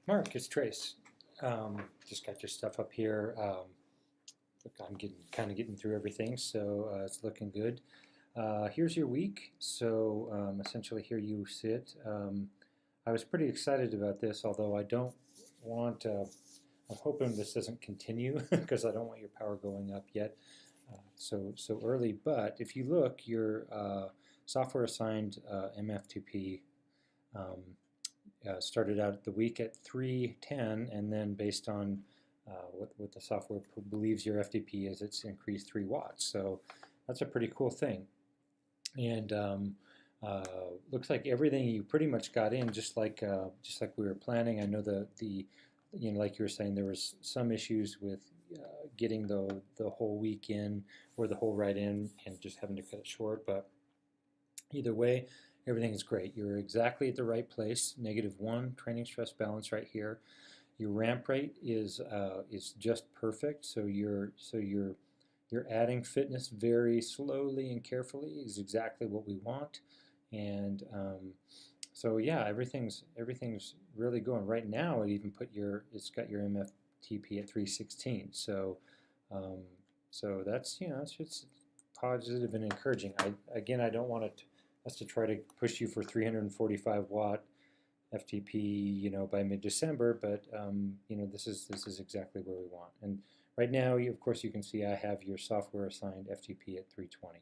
Mark, it's Trace. Just got your stuff up here. Look, I'm getting through everything, so it's looking good. Here's your week. So essentially, here you sit. I was pretty excited about this, although I don't want. I'm hoping this doesn't continue because I don't want your power going up yet so early. But if you look, your software assigned MFTP. Um, Started out the week at 310, and then based on what the software believes your FTP is, it's increased 3 watts. So that's a pretty cool thing. And looks like everything you pretty much got in, just like we were planning. I know the like you were saying, there was some issues with getting the whole week in or the whole ride in, and just having to cut it short. But either way, everything is great. You're exactly at the right place. -1 training stress balance right here. Your ramp rate is just perfect. So you're adding fitness very slowly and carefully is exactly what we want. And so yeah, everything's really going right now. It's got your MFTP at 316. Um, so that's it's positive and encouraging. I don't want us to try to push you for 345 watt FTP, by mid-December, but this is exactly where we want. And right now, of course, you can see I have your software assigned FTP at 320.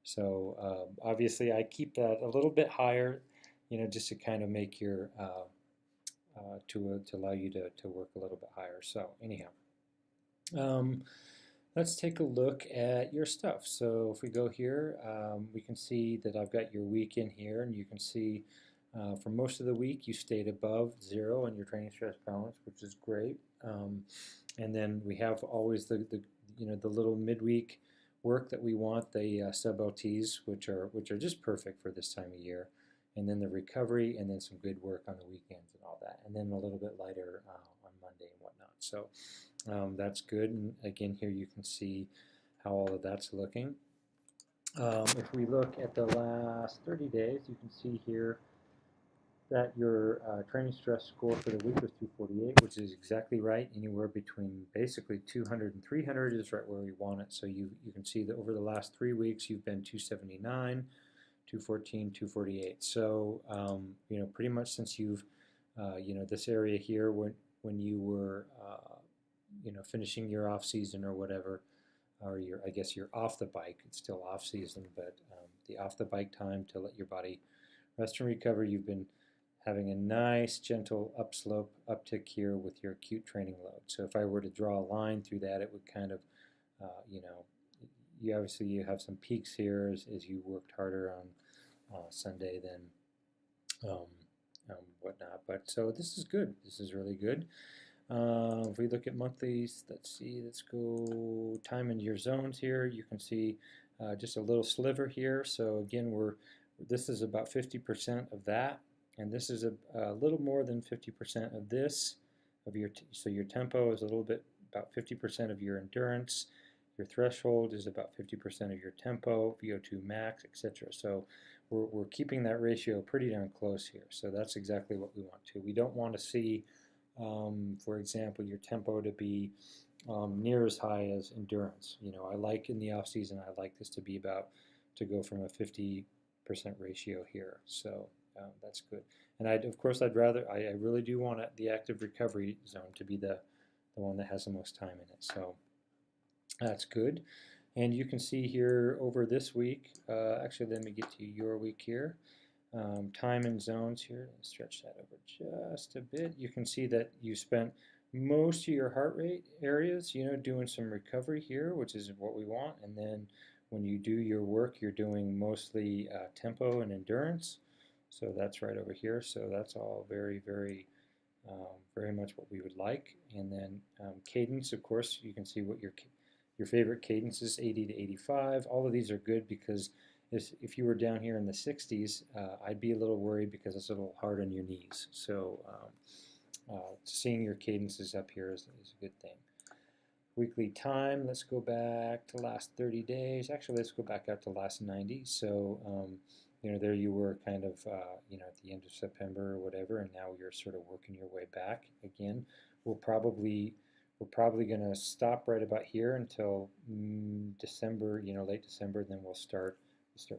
So obviously, I keep that a little bit higher, just to kind of make your to allow you to work a little bit higher. So anyhow. Let's take a look at your stuff. So if we go here, we can see that I've got your week in here, and you can see for most of the week you stayed above 0 in your training stress balance, which is great. And then we have always the little midweek work that we want, the sub LTs, which are just perfect for this time of year. And then the recovery, and then some good work on the weekends and all that, and then a little bit lighter on Monday and whatnot. So that's good. And again, here you can see how all of that's looking. If we look at the last 30 days, you can see here that your training stress score for the week was 248, which is exactly right. Anywhere between basically 200 and 300 is right where we want it. So you can see that over the last 3 weeks, you've been 279, 214, 248. So, pretty much since you've, this area here, when you were, finishing your off season or whatever, or I guess you're off the bike, it's still off season, but the off the bike time to let your body rest and recover, you've been having a nice gentle upslope uptick here with your acute training load. So if I were to draw a line through that, it would kind of, you obviously have some peaks here as you worked harder on Sunday than whatnot. But so this is good. This is really good. If we look at monthlies, let's go time into your zones here. You can see just a little sliver here. So again, this is about 50% of that, and this is a little more than 50% of this so your tempo is a little bit about 50% of your endurance. Your threshold is about 50% of your tempo, VO2 max, etc. So we're keeping that ratio pretty darn close here. So that's exactly what we want to. We don't want to see, for example, your tempo to be near as high as endurance. I like in the off season, I like this to go from a 50% ratio here. So that's good. And I really do want the active recovery zone to be the one that has the most time in it. So that's good. And you can see here over this week, actually let me get to your week here. Time and zones here, stretch that over just a bit. You can see that you spent most of your heart rate areas, doing some recovery here, which is what we want. And then when you do your work, you're doing mostly tempo and endurance. So that's right over here. So that's all very, very, very much what we would like. And then cadence, of course, you can see what your favorite cadence is, 80 to 85. All of these are good because if you were down here in the 60s, I'd be a little worried because it's a little hard on your knees. So seeing your cadences up here is a good thing. Weekly time, let's go back to last 30 days. Actually, let's go back out to last 90. So there you were kind of, at the end of September or whatever, and now you're sort of working your way back again. We'll probably we're probably going to stop right about here until December, late December, and then we'll start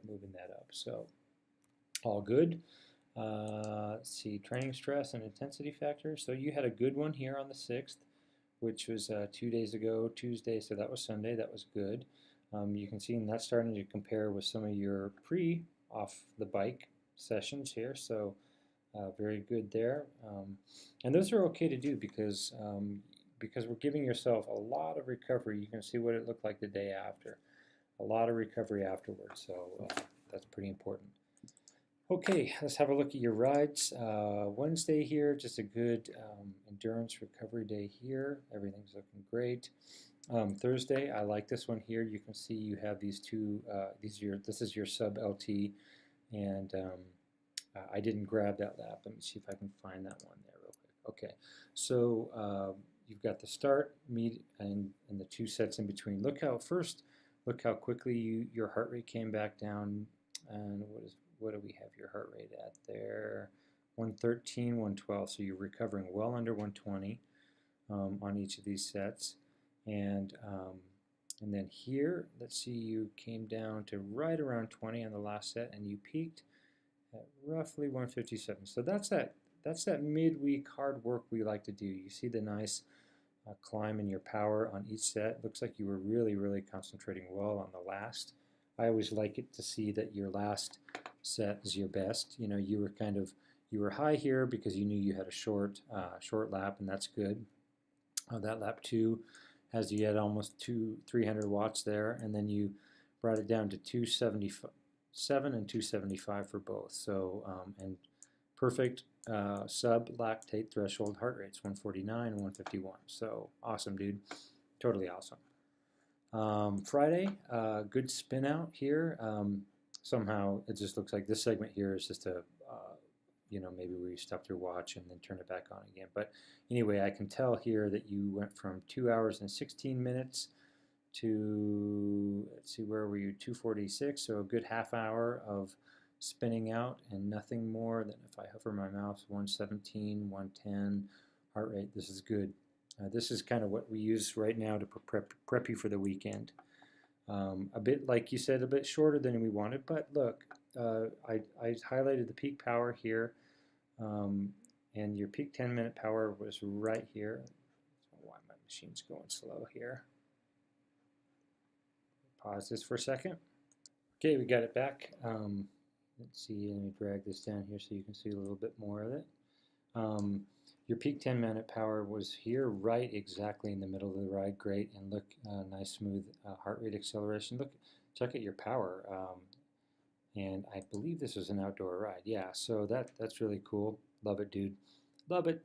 moving that up. So all good. Let's see, training stress and intensity factors. So you had a good one here on the 6th, which was 2 days ago, Tuesday, so that was Sunday. That was good. You can see that's starting to compare with some of your pre-off the bike sessions here, so very good there. And those are okay to do because we're giving yourself a lot of recovery. You can see what it looked like the day after. A lot of recovery afterwards, so that's pretty important. Okay, let's have a look at your rides. Wednesday here, just a good endurance recovery day here. Everything's looking great. Thursday, I like this one here. You can see you have these two. This is your sub LT, and I didn't grab that lap. Let me see if I can find that one there real quick. Okay, so you've got the start, meet, and the 2 sets in between. Look how quickly your heart rate came back down. And what do we have your heart rate at there? 113, 112. So you're recovering well under 120 on each of these sets. And then here, let's see, you came down to right around 20 on the last set, and you peaked at roughly 157. So that's that midweek hard work we like to do. You see the nice climb in your power on each set. Looks like you were really, really concentrating well on the last. I always like it to see that your last set is your best. You were high here because you knew you had a short lap, and that's good. That lap 2 has you at almost 300 watts there, and then you brought it down to 277 and 275 for both. So and perfect sub-lactate threshold heart rates, 149 and 151. So awesome, dude. Totally awesome. Friday, good spin out here. Somehow it just looks like this segment here is just a, maybe where you stopped your watch and then turn it back on again. But anyway, I can tell here that you went from 2 hours and 16 minutes to, let's see, where were you, 2:46, so a good half hour of spinning out and nothing more than, if I hover my mouse, 117, 110 heart rate. This is good. This is kind of what we use right now to prep you for the weekend. A bit, like you said, a bit shorter than we wanted, but look, I highlighted the peak power here, and your peak 10-minute power was right here. I don't know why my machine's going slow here. Pause this for a second. Okay, we got it back. Let's see, let me drag this down here so you can see a little bit more of it. Your peak 10-minute power was here, right exactly in the middle of the ride. Great, and look, nice smooth heart rate acceleration. Look, check out your power. And I believe this was an outdoor ride. Yeah, so that's really cool. Love it, dude. Love it.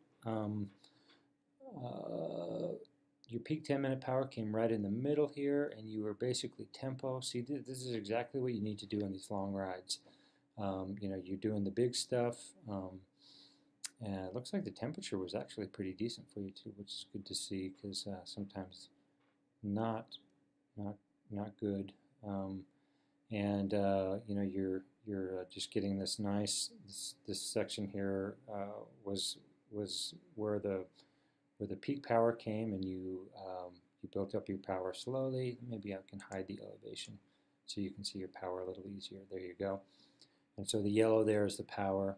Your peak 10-minute power came right in the middle here, and you were basically tempo. See, this is exactly what you need to do on these long rides. You're doing the big stuff. And it looks like the temperature was actually pretty decent for you too, which is good to see, because sometimes not good. You're just getting this nice. This section here was where the peak power came, and you built up your power slowly. Maybe I can hide the elevation so you can see your power a little easier. There you go. And so the yellow there is the power,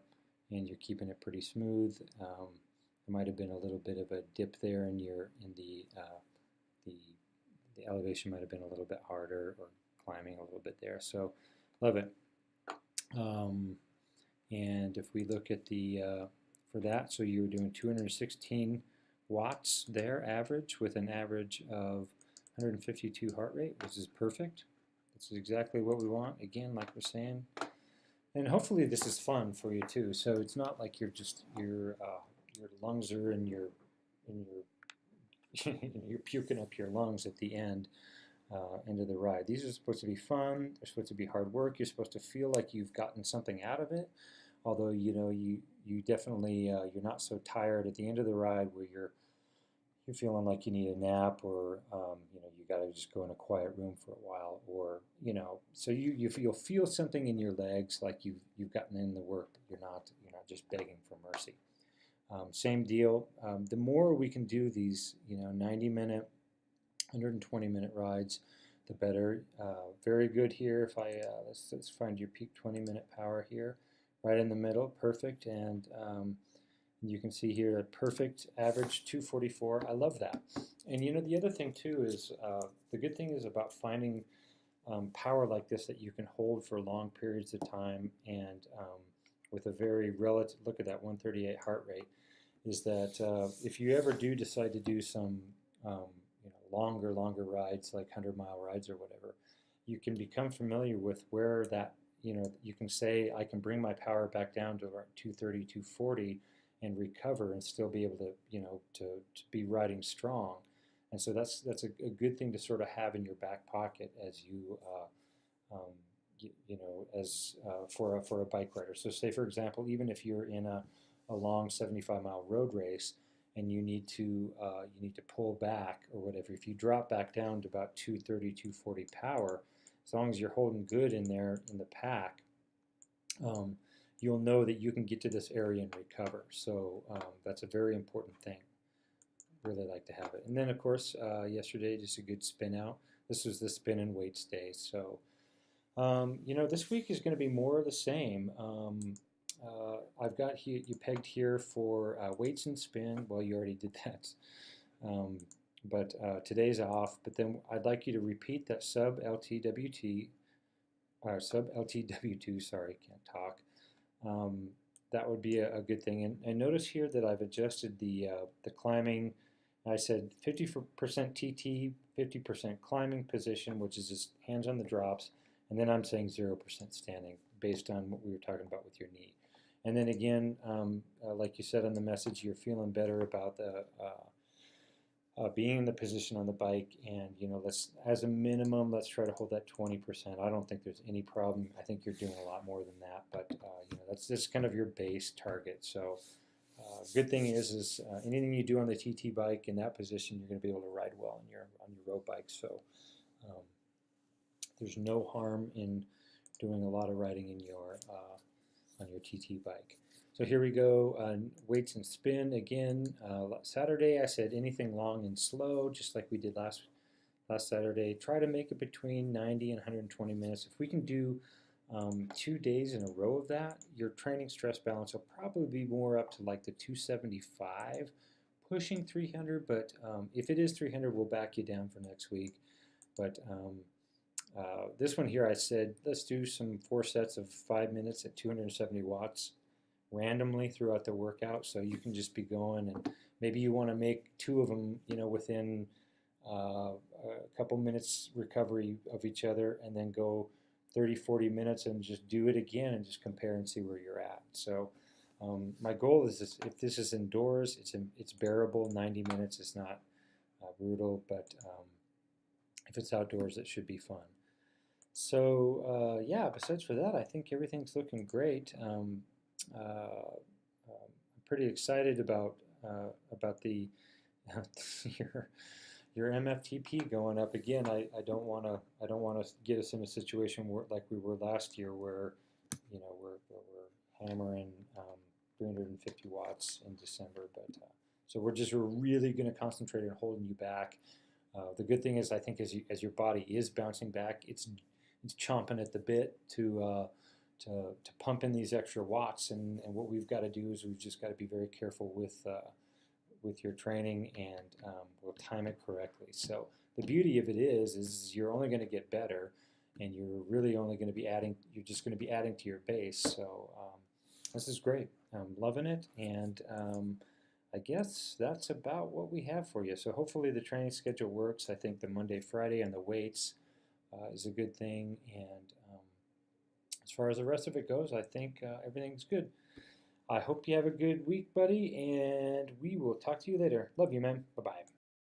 and you're keeping it pretty smooth. There might have been a little bit of a dip there in the elevation might have been a little bit harder, or climbing a little bit there. So love it. And if we look at for that, so you were doing 216 watts there average, with an average of 152 heart rate, which is perfect. This is exactly what we want. Again, like we're saying. And hopefully this is fun for you too. So it's not like your lungs are in your you're puking up your lungs at the end of the ride. These are supposed to be fun. They're supposed to be hard work. You're supposed to feel like you've gotten something out of it. Although you definitely you're not so tired at the end of the ride where you're you're feeling like you need a nap, or you got to just go in a quiet room for a while, or so you'll feel something in your legs, like you've gotten in the work, but you're not just begging for mercy. Same deal. The more we can do these 90-minute, 120-minute rides, the better. Very good here. If I let's find your peak 20-minute power here, right in the middle, perfect. And you can see here a perfect average 244. I love that. And the other thing too is the good thing is about finding power like this that you can hold for long periods of time, and with a very relative, look at that 138 heart rate, is that if you ever do decide to do some longer rides, like 100-mile rides or whatever, you can become familiar with where that, you can say, I can bring my power back down to around 230, 240 and recover and still be able to, to be riding strong. And so that's a good thing to sort of have in your back pocket as you, as for a bike rider. So say, for example, even if you're in a long 75-mile road race and you need to pull back or whatever, if you drop back down to about 230, 240 power, as long as you're holding good in there in the pack, you'll know that you can get to this area and recover. So that's a very important thing. Really like to have it. And then, of course, yesterday, just a good spin out. This was the spin and weights day. So, this week is going to be more of the same. I've got you pegged here for weights and spin. Well, you already did that. But today's off. But then I'd like you to repeat that sub LTWT, or sub LTW2, sorry, can't talk. That would be a good thing. And notice here that I've adjusted the climbing. I said 50% TT, 50% climbing position, which is just hands on the drops, and then I'm saying 0% standing based on what we were talking about with your knee. And then again, like you said on the message, you're feeling better about the being in the position on the bike, and let's, as a minimum, let's try to hold that 20%. I don't think there's any problem. I think you're doing a lot more than that, but that's just kind of your base target. So good thing is anything you do on the TT bike in that position, you're going to be able to ride well on your road bike. So there's no harm in doing a lot of riding in your on your TT bike. So here we go, weights and spin again. Saturday I said anything long and slow, just like we did last Saturday. Try to make it between 90 and 120 minutes. If we can do 2 days in a row of that, your training stress balance will probably be more up to like the 275, pushing 300, but if it is 300, we'll back you down for next week. But this one here, I said, let's do 4 sets of 5 minutes at 270 watts randomly throughout the workout. So you can just be going, and maybe you want to make 2 of them, within a couple minutes recovery of each other, and then go 30, 40 minutes and just do it again and just compare and see where you're at. So my goal is this: if this is indoors, it's bearable. 90 minutes is not brutal, but if it's outdoors, it should be fun. So yeah, besides for that, I think everything's looking great. I'm pretty excited about the your MFTP going up again. I don't want to get us in a situation like we were last year, where we're hammering 350 watts in December. But so we're really going to concentrate on holding you back. The good thing is, I think as your body is bouncing back, it's chomping at the bit to pump in these extra watts. And what we've got to do is we've just got to be very careful with your training, and we'll time it correctly. So the beauty of it is you're only going to get better, and you're really only going to be adding. You're just going to be adding to your base. So this is great. I'm loving it, and I guess that's about what we have for you. So hopefully the training schedule works. I think the Monday, Friday, and the weights is a good thing. And as far as the rest of it goes, I think everything's good. I hope you have a good week, buddy, and we will talk to you later. Love you, man. Bye-bye.